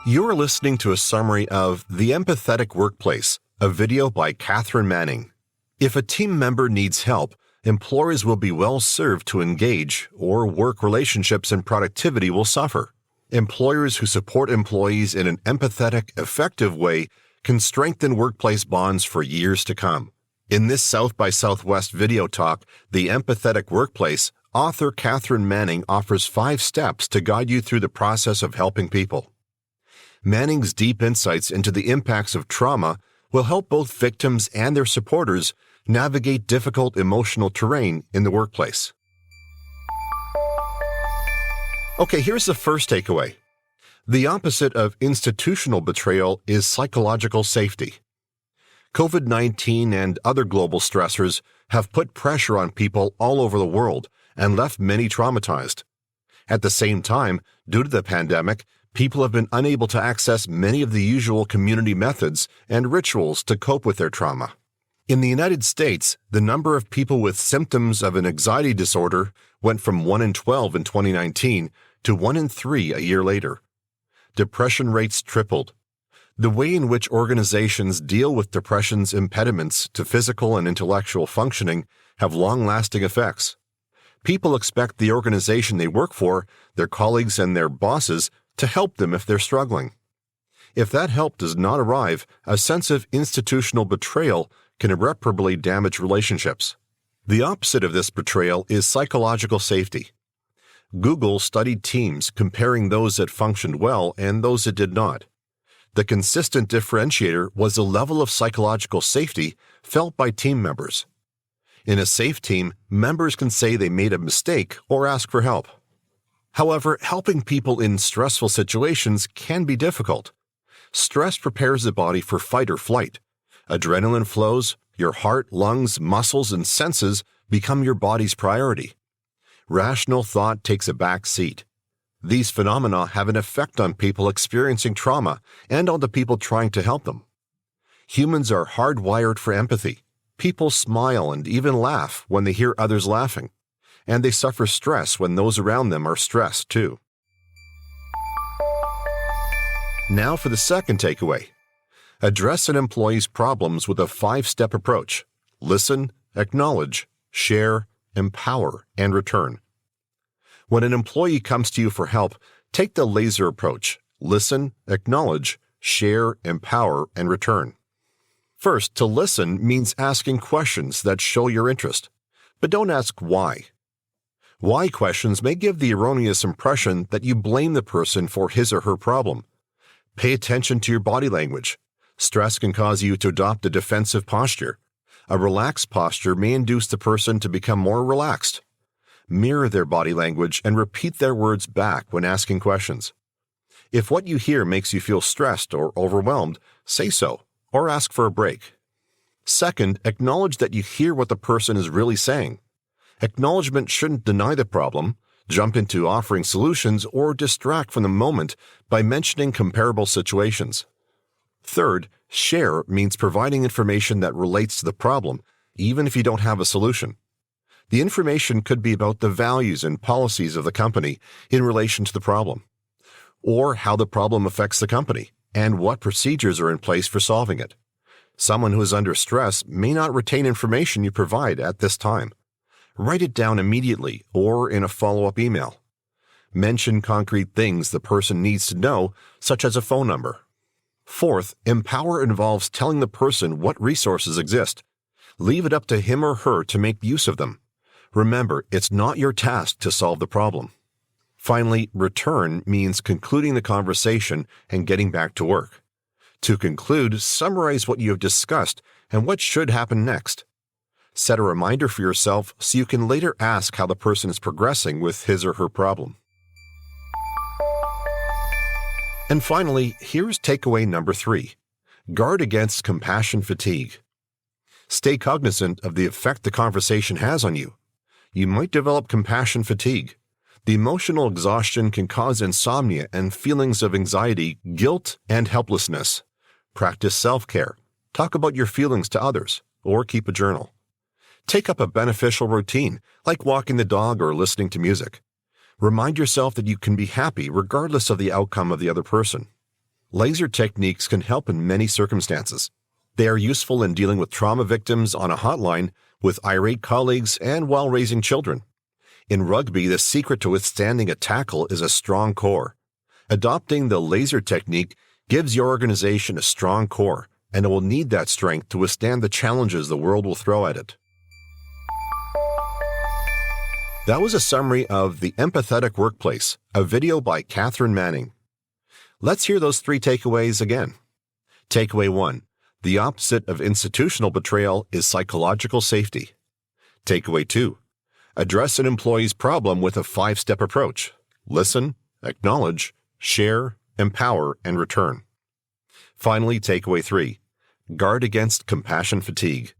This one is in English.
You're listening to a summary of The Empathetic Workplace, a video by Katharine Manning. If a team member needs help, employers will be well served to engage, or work relationships and productivity will suffer. Employers who support employees in an empathetic, effective way can strengthen workplace bonds for years to come. In this South by Southwest video talk, The Empathetic Workplace, author Katharine Manning offers 5 steps to guide you through the process of helping people. Manning's deep insights into the impacts of trauma will help both victims and their supporters navigate difficult emotional terrain in the workplace. Okay, here's the first takeaway. The opposite of institutional betrayal is psychological safety. COVID-19 and other global stressors have put pressure on people all over the world and left many traumatized. At the same time, due to the pandemic, people have been unable to access many of the usual community methods and rituals to cope with their trauma. In the United States, the number of people with symptoms of an anxiety disorder went from 1 in 12 in 2019 to 1 in 3 a year later. Depression rates tripled. The way in which organizations deal with depression's impediments to physical and intellectual functioning have long-lasting effects. People expect the organization they work for, their colleagues and their bosses, to help them if they're struggling. If that help does not arrive, a sense of institutional betrayal can irreparably damage relationships. The opposite of this betrayal is psychological safety. Google studied teams comparing those that functioned well and those that did not. The consistent differentiator was the level of psychological safety felt by team members. In a safe team, members can say they made a mistake or ask for help. However, helping people in stressful situations can be difficult. Stress prepares the body for fight or flight. Adrenaline flows, your heart, lungs, muscles, and senses become your body's priority. Rational thought takes a back seat. These phenomena have an effect on people experiencing trauma and on the people trying to help them. Humans are hardwired for empathy. People smile and even laugh when they hear others laughing, and they suffer stress when those around them are stressed too. Now for the second takeaway. Address an employee's problems with a 5-step approach. Listen, acknowledge, share, empower, and return. When an employee comes to you for help, take the laser approach. Listen, acknowledge, share, empower, and return. First, to listen means asking questions that show your interest, but don't ask why. Why questions may give the erroneous impression that you blame the person for his or her problem. Pay attention to your body language. Stress can cause you to adopt a defensive posture. A relaxed posture may induce the person to become more relaxed. Mirror their body language and repeat their words back when asking questions. If what you hear makes you feel stressed or overwhelmed, say so, or ask for a break. Second, acknowledge that you hear what the person is really saying. Acknowledgement shouldn't deny the problem, jump into offering solutions, or distract from the moment by mentioning comparable situations. Third, share means providing information that relates to the problem, even if you don't have a solution. The information could be about the values and policies of the company in relation to the problem, or how the problem affects the company, and what procedures are in place for solving it. Someone who is under stress may not retain information you provide at this time. Write it down immediately or in a follow-up email. Mention concrete things the person needs to know, such as a phone number. Fourth, empower involves telling the person what resources exist. Leave it up to him or her to make use of them. Remember, it's not your task to solve the problem. Finally, return means concluding the conversation and getting back to work. To conclude, summarize what you have discussed and what should happen next. Set a reminder for yourself so you can later ask how the person is progressing with his or her problem. And finally, here's takeaway number 3. Guard against compassion fatigue. Stay cognizant of the effect the conversation has on you. You might develop compassion fatigue. The emotional exhaustion can cause insomnia and feelings of anxiety, guilt, and helplessness. Practice self-care. Talk about your feelings to others, or keep a journal. Take up a beneficial routine, like walking the dog or listening to music. Remind yourself that you can be happy regardless of the outcome of the other person. Laser techniques can help in many circumstances. They are useful in dealing with trauma victims on a hotline, with irate colleagues, and while raising children. In rugby, the secret to withstanding a tackle is a strong core. Adopting the laser technique gives your organization a strong core, and it will need that strength to withstand the challenges the world will throw at it. That was a summary of The Empathetic Workplace, a video by Katharine Manning. Let's hear those 3 takeaways again. Takeaway 1. The opposite of institutional betrayal is psychological safety. Takeaway 2. Address an employee's problem with a 5-step approach. Listen, acknowledge, share, empower, and return. Finally, takeaway 3. Guard against compassion fatigue.